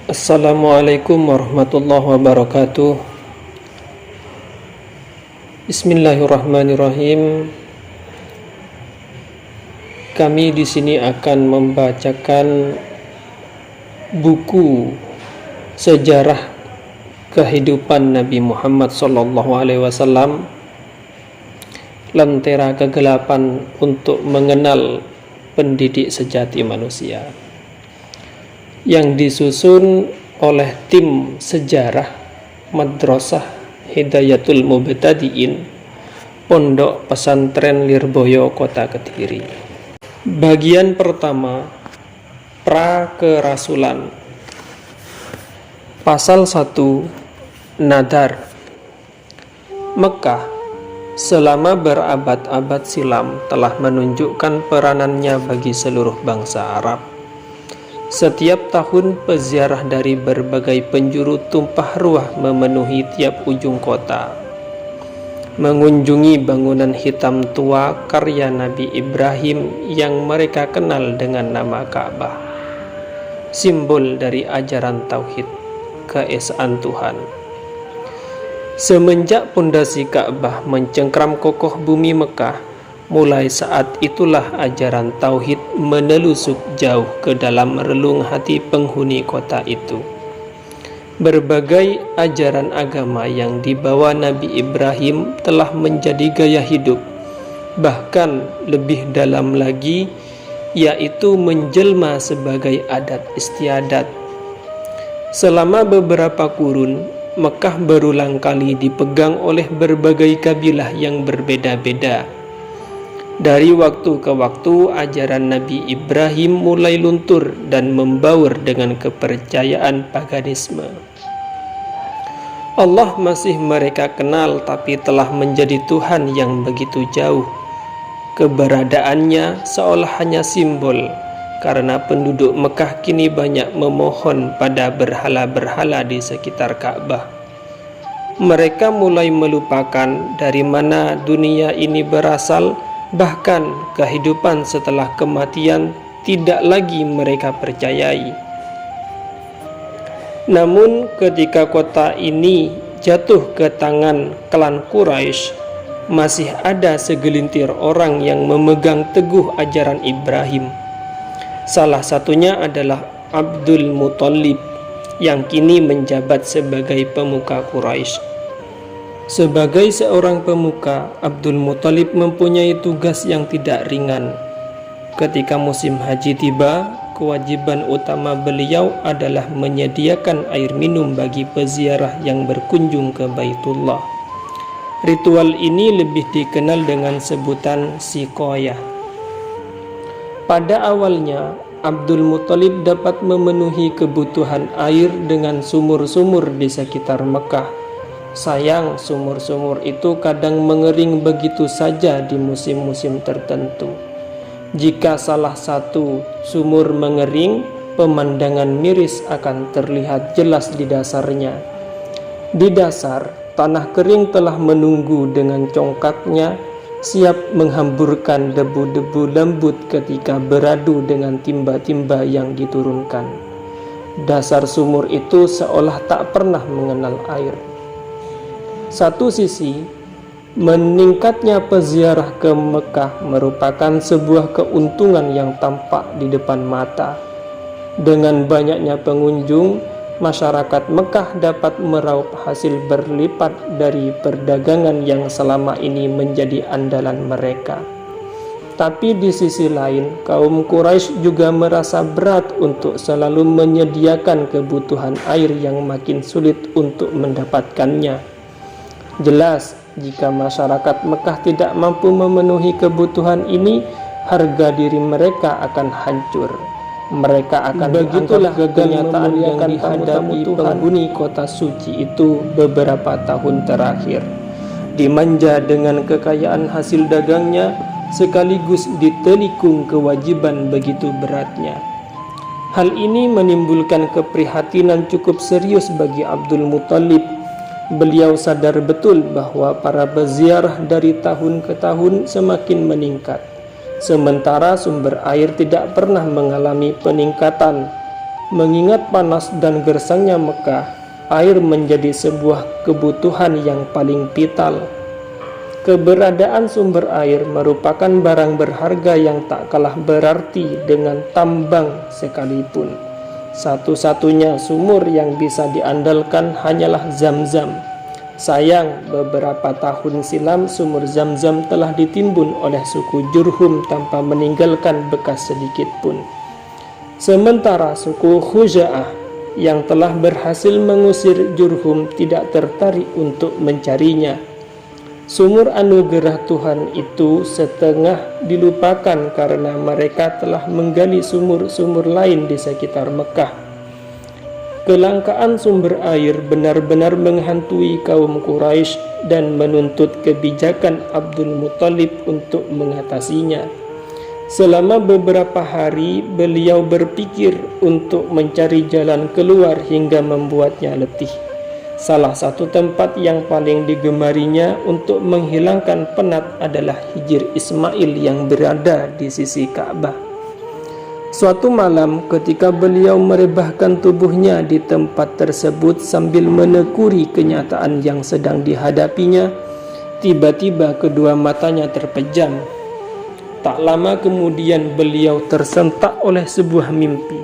Assalamualaikum warahmatullahi wabarakatuh. Bismillahirrahmanirrahim. Kami di sini akan membacakan buku sejarah kehidupan Nabi Muhammad SAW, Lentera Kegelapan untuk mengenal pendidik sejati manusia, yang disusun oleh tim sejarah Madrasah Hidayatul Mubtadiin Pondok Pesantren Lirboyo, Kota Kediri. Bagian pertama, Prakerasulan. Pasal 1, Nadar. Mekah selama berabad-abad silam telah menunjukkan peranannya bagi seluruh bangsa Arab. Setiap tahun peziarah dari berbagai penjuru tumpah ruah memenuhi tiap ujung kota, mengunjungi bangunan hitam tua karya Nabi Ibrahim yang mereka kenal dengan nama Ka'bah, simbol dari ajaran tauhid, keesaan Tuhan. Semenjak pondasi Ka'bah mencengkram kokoh bumi Mekah, mulai saat itulah ajaran tauhid menelusup jauh ke dalam relung hati penghuni kota itu. Berbagai ajaran agama yang dibawa Nabi Ibrahim telah menjadi gaya hidup, bahkan lebih dalam lagi, yaitu menjelma sebagai adat istiadat. Selama beberapa kurun, Mekah berulang kali dipegang oleh berbagai kabilah yang berbeda-beda. Dari waktu ke waktu, ajaran Nabi Ibrahim mulai luntur dan membaur dengan kepercayaan paganisme. Allah masih mereka kenal, tapi telah menjadi Tuhan yang begitu jauh. Keberadaannya seolah hanya simbol, karena penduduk Mekah kini banyak memohon pada berhala-berhala di sekitar Ka'bah. Mereka mulai melupakan dari mana dunia ini berasal. Bahkan kehidupan setelah kematian tidak lagi mereka percayai. Namun ketika kota ini jatuh ke tangan klan Quraisy, masih ada segelintir orang yang memegang teguh ajaran Ibrahim. Salah satunya adalah Abdul Muthalib, yang kini menjabat sebagai pemuka Quraisy. Sebagai seorang pemuka, Abdul Muthalib mempunyai tugas yang tidak ringan. Ketika musim haji tiba, kewajiban utama beliau adalah menyediakan air minum bagi peziarah yang berkunjung ke Baitullah. Ritual ini lebih dikenal dengan sebutan siqayah. Pada awalnya, Abdul Muthalib dapat memenuhi kebutuhan air dengan sumur-sumur di sekitar Mekah. Sayang, sumur-sumur itu kadang mengering begitu saja di musim-musim tertentu. Jika salah satu sumur mengering, pemandangan miris akan terlihat jelas di dasarnya. Di dasar, tanah kering telah menunggu dengan congkaknya, siap menghamburkan debu-debu lembut ketika beradu dengan timba-timba yang diturunkan. Dasar sumur itu seolah tak pernah mengenal air. Satu sisi, meningkatnya peziarah ke Mekah merupakan sebuah keuntungan yang tampak di depan mata. Dengan banyaknya pengunjung, masyarakat Mekah dapat meraup hasil berlipat dari perdagangan yang selama ini menjadi andalan mereka. Tapi di sisi lain, kaum Quraisy juga merasa berat untuk selalu menyediakan kebutuhan air yang makin sulit untuk mendapatkannya. Jelas, jika masyarakat Mekah tidak mampu memenuhi kebutuhan ini, harga diri mereka akan hancur. Mereka akan begitulah kenyataan yang dihadapi penghuni kota suci itu beberapa tahun terakhir. Dimanja dengan kekayaan hasil dagangnya, sekaligus ditelikung kewajiban begitu beratnya. Hal ini menimbulkan keprihatinan cukup serius bagi Abdul Muthalib. Beliau sadar betul bahwa para peziarah dari tahun ke tahun semakin meningkat, sementara sumber air tidak pernah mengalami peningkatan. Mengingat panas dan gersangnya Mekah, air menjadi sebuah kebutuhan yang paling vital. Keberadaan sumber air merupakan barang berharga yang tak kalah berarti dengan tambang sekalipun. Satu-satunya sumur yang bisa diandalkan hanyalah Zam-Zam. Sayang, beberapa tahun silam sumur Zam-Zam telah ditimbun oleh suku Jurhum tanpa meninggalkan bekas sedikit pun. Sementara suku Khuza'ah yang telah berhasil mengusir Jurhum tidak tertarik untuk mencarinya. Sumur anugerah Tuhan itu setengah dilupakan karena mereka telah menggali sumur-sumur lain di sekitar Mekah. Kelangkaan sumber air benar-benar menghantui kaum Quraisy dan menuntut kebijakan Abdul Muthalib untuk mengatasinya. Selama beberapa hari beliau berpikir untuk mencari jalan keluar hingga membuatnya letih. Salah satu tempat yang paling digemarinya untuk menghilangkan penat adalah Hijr Ismail yang berada di sisi Ka'bah. Suatu malam ketika beliau merebahkan tubuhnya di tempat tersebut sambil menekuni kenyataan yang sedang dihadapinya, tiba-tiba kedua matanya terpejam. Tak lama kemudian beliau tersentak oleh sebuah mimpi.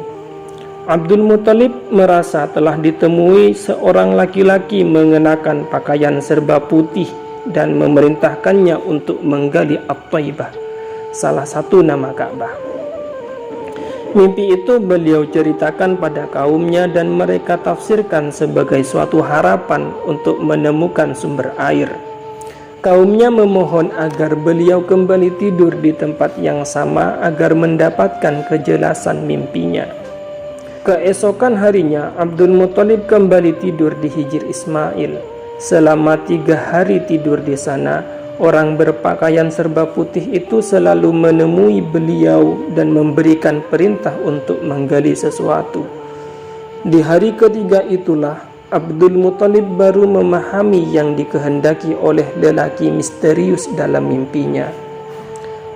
Abdul Muthalib merasa telah ditemui seorang laki-laki mengenakan pakaian serba putih dan memerintahkannya untuk menggali At-Thaibah, salah satu nama Ka'bah. Mimpi itu beliau ceritakan pada kaumnya dan mereka tafsirkan sebagai suatu harapan untuk menemukan sumber air. Kaumnya memohon agar beliau kembali tidur di tempat yang sama agar mendapatkan kejelasan mimpinya. Keesokan harinya, Abdul Muthalib kembali tidur di Hijr Ismail. Selama 3 hari tidur di sana, orang berpakaian serba putih itu selalu menemui beliau dan memberikan perintah untuk menggali sesuatu. Di hari ketiga itulah Abdul Muthalib baru memahami yang dikehendaki oleh lelaki misterius dalam mimpinya.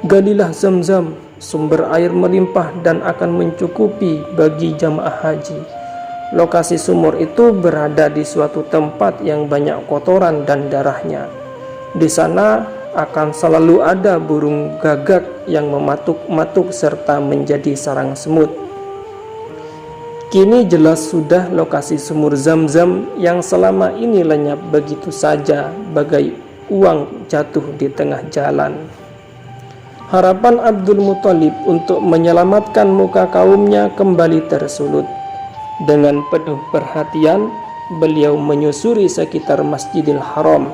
Galilah Zam-Zam, sumber air melimpah dan akan mencukupi bagi jamaah haji. Lokasi sumur itu berada di suatu tempat yang banyak kotoran dan darahnya. Di sana akan selalu ada burung gagak yang mematuk-matuk serta menjadi sarang semut. Kini jelas sudah lokasi sumur Zam-Zam yang selama ini lenyap begitu saja bagai uang jatuh di tengah jalan. Harapan Abdul Muthalib untuk menyelamatkan muka kaumnya kembali tersulut. Dengan penuh perhatian, beliau menyusuri sekitar Masjidil Haram.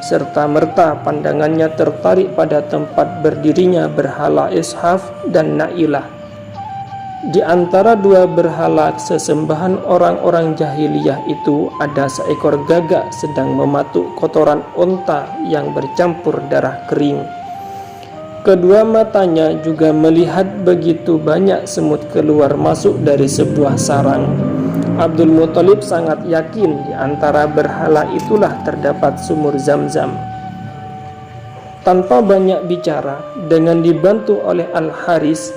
Serta merta pandangannya tertarik pada tempat berdirinya berhala Ishaf dan Na'ilah. Di antara dua berhala sesembahan orang-orang jahiliyah itu ada seekor gagak sedang mematuk kotoran onta yang bercampur darah kering. Kedua matanya juga melihat begitu banyak semut keluar masuk dari sebuah sarang. Abdul Muthalib sangat yakin di antara berhala itulah terdapat sumur Zam-Zam. Tanpa banyak bicara, dengan dibantu oleh Al-Haris,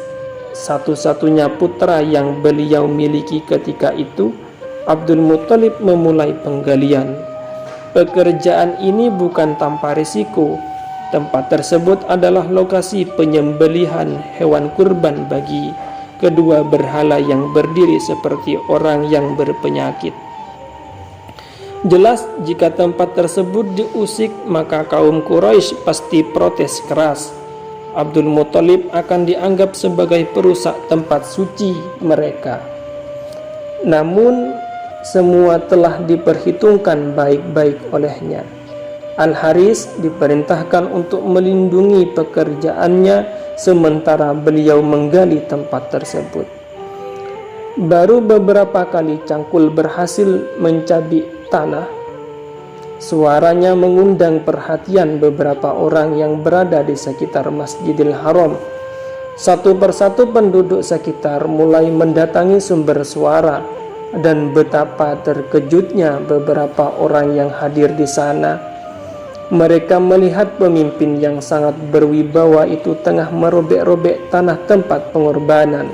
satu-satunya putra yang beliau miliki ketika itu, Abdul Muthalib memulai penggalian. Pekerjaan ini bukan tanpa risiko. Tempat tersebut adalah lokasi penyembelihan hewan kurban bagi kedua berhala yang berdiri seperti orang yang berpenyakit. Jelas jika tempat tersebut diusik, maka kaum Quraisy pasti protes keras. Abdul Muthalib akan dianggap sebagai perusak tempat suci mereka. Namun semua telah diperhitungkan baik-baik olehnya. Al-Haris diperintahkan untuk melindungi pekerjaannya sementara beliau menggali tempat tersebut. Baru beberapa kali cangkul berhasil mencabik tanah, suaranya mengundang perhatian beberapa orang yang berada di sekitar Masjidil Haram. Satu persatu penduduk sekitar mulai mendatangi sumber suara, dan betapa terkejutnya beberapa orang yang hadir di sana. Mereka melihat pemimpin yang sangat berwibawa itu tengah merobek-robek tanah tempat pengorbanan.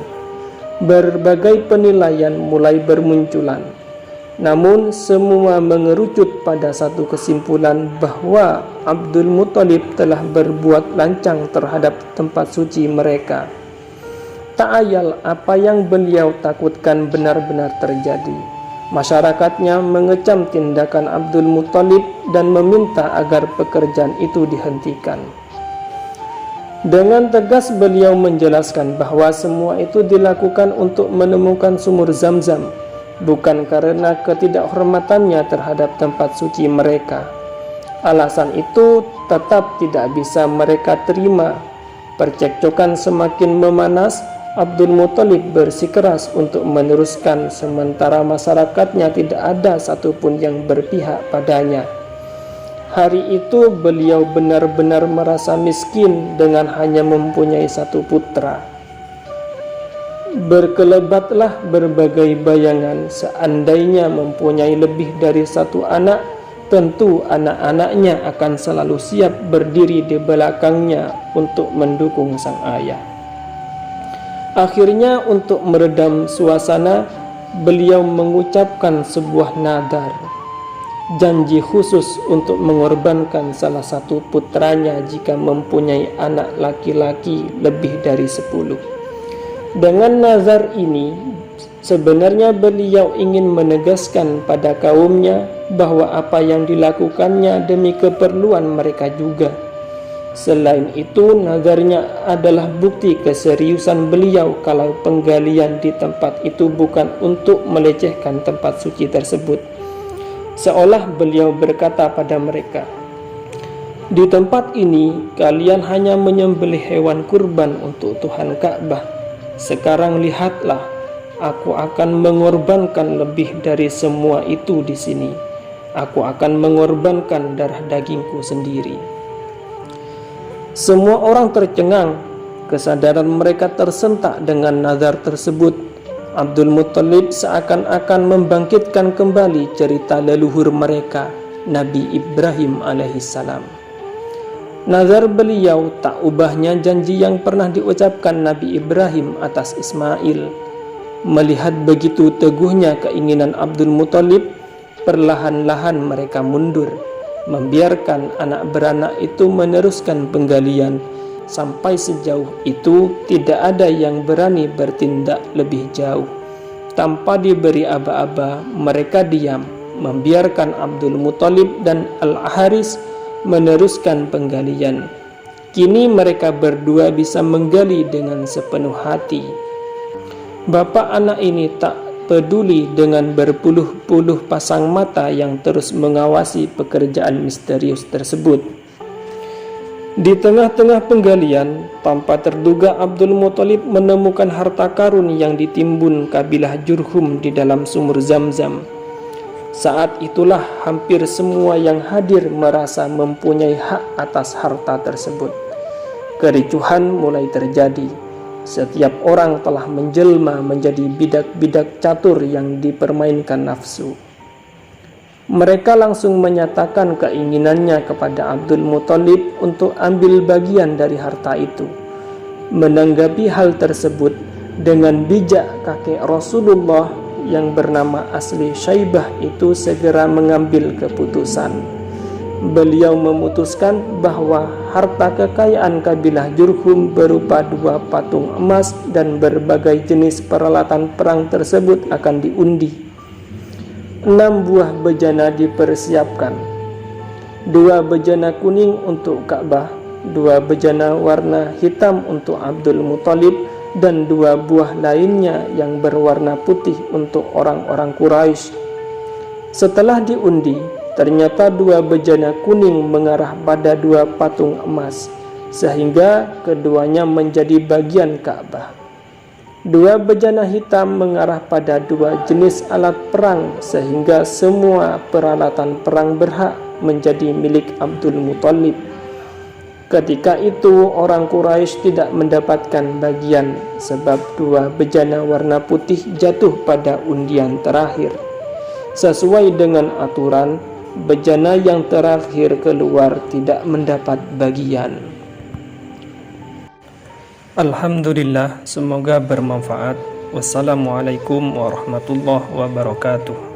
Berbagai penilaian mulai bermunculan, namun semua mengerucut pada satu kesimpulan bahwa Abdul Muthalib telah berbuat lancang terhadap tempat suci mereka. Tak ayal apa yang beliau takutkan benar-benar terjadi. Masyarakatnya mengecam tindakan Abdul Muthalib dan meminta agar pekerjaan itu dihentikan. Dengan tegas beliau menjelaskan bahwa semua itu dilakukan untuk menemukan sumur Zam-Zam, bukan karena ketidakhormatannya terhadap tempat suci mereka. Alasan itu tetap tidak bisa mereka terima. Percekcokan semakin memanas. Abdul Muthalib bersikeras untuk meneruskan, sementara masyarakatnya tidak ada satupun yang berpihak padanya. Hari itu beliau benar-benar merasa miskin dengan hanya mempunyai satu putra. Berkelebatlah berbagai bayangan. Seandainya mempunyai lebih dari satu anak, tentu anak-anaknya akan selalu siap berdiri di belakangnya untuk mendukung sang ayah. Akhirnya, untuk meredam suasana, beliau mengucapkan sebuah nadar, janji khusus untuk mengorbankan salah satu putranya jika mempunyai anak laki-laki lebih dari 10. Dengan nazar ini, sebenarnya beliau ingin menegaskan pada kaumnya bahwa apa yang dilakukannya demi keperluan mereka juga. Selain itu, nazarnya adalah bukti keseriusan beliau kalau penggalian di tempat itu bukan untuk melecehkan tempat suci tersebut. Seolah beliau berkata pada mereka, "Di tempat ini kalian hanya menyembelih hewan kurban untuk Tuhan Ka'bah. Sekarang lihatlah, aku akan mengorbankan lebih dari semua itu di sini. Aku akan mengorbankan darah dagingku sendiri." Semua orang tercengang. Kesadaran mereka tersentak dengan nazar tersebut. Abdul Muthalib seakan-akan membangkitkan kembali cerita leluhur mereka, Nabi Ibrahim alaihissalam. Nazar beliau tak ubahnya janji yang pernah diucapkan Nabi Ibrahim atas Ismail. Melihat begitu teguhnya keinginan Abdul Muthalib, perlahan-lahan mereka mundur, membiarkan anak beranak itu meneruskan penggalian. Sampai sejauh itu tidak ada yang berani bertindak lebih jauh. Tanpa diberi aba-aba, mereka diam, membiarkan Abdul Muthalib dan Al-Haris meneruskan penggalian. Kini mereka berdua bisa menggali dengan sepenuh hati. Bapak anak ini tak peduli dengan berpuluh-puluh pasang mata yang terus mengawasi pekerjaan misterius tersebut. Di tengah-tengah penggalian, tanpa terduga Abdul Muthalib menemukan harta karun yang ditimbun kabilah Jurhum di dalam sumur Zam-Zam. Saat itulah hampir semua yang hadir merasa mempunyai hak atas harta tersebut. Kericuhan mulai terjadi. Setiap orang telah menjelma menjadi bidak-bidak catur yang dipermainkan nafsu. Mereka langsung menyatakan keinginannya kepada Abdul Muthalib untuk ambil bagian dari harta itu. Menanggapi hal tersebut, dengan bijak kakek Rasulullah yang bernama asli Syaibah itu segera mengambil keputusan. Beliau memutuskan bahwa harta kekayaan kabilah Jurhum berupa 2 patung emas dan berbagai jenis peralatan perang tersebut akan diundi. 6 buah bejana dipersiapkan. 2 bejana kuning untuk Ka'bah, 2 bejana warna hitam untuk Abdul Muthalib, dan 2 buah lainnya yang berwarna putih untuk orang-orang Quraisy. Setelah diundi, ternyata 2 bejana kuning mengarah pada 2 patung emas, sehingga keduanya menjadi bagian Ka'bah. 2 bejana hitam mengarah pada 2 jenis alat perang, sehingga semua peralatan perang berhak menjadi milik Abdul Muthalib. Ketika itu orang Quraisy tidak mendapatkan bagian, sebab 2 bejana warna putih jatuh pada undian terakhir. Sesuai dengan aturan, bejana yang terakhir keluar tidak mendapat bagian. Alhamdulillah, semoga bermanfaat. Wassalamualaikum warahmatullahi wabarakatuh.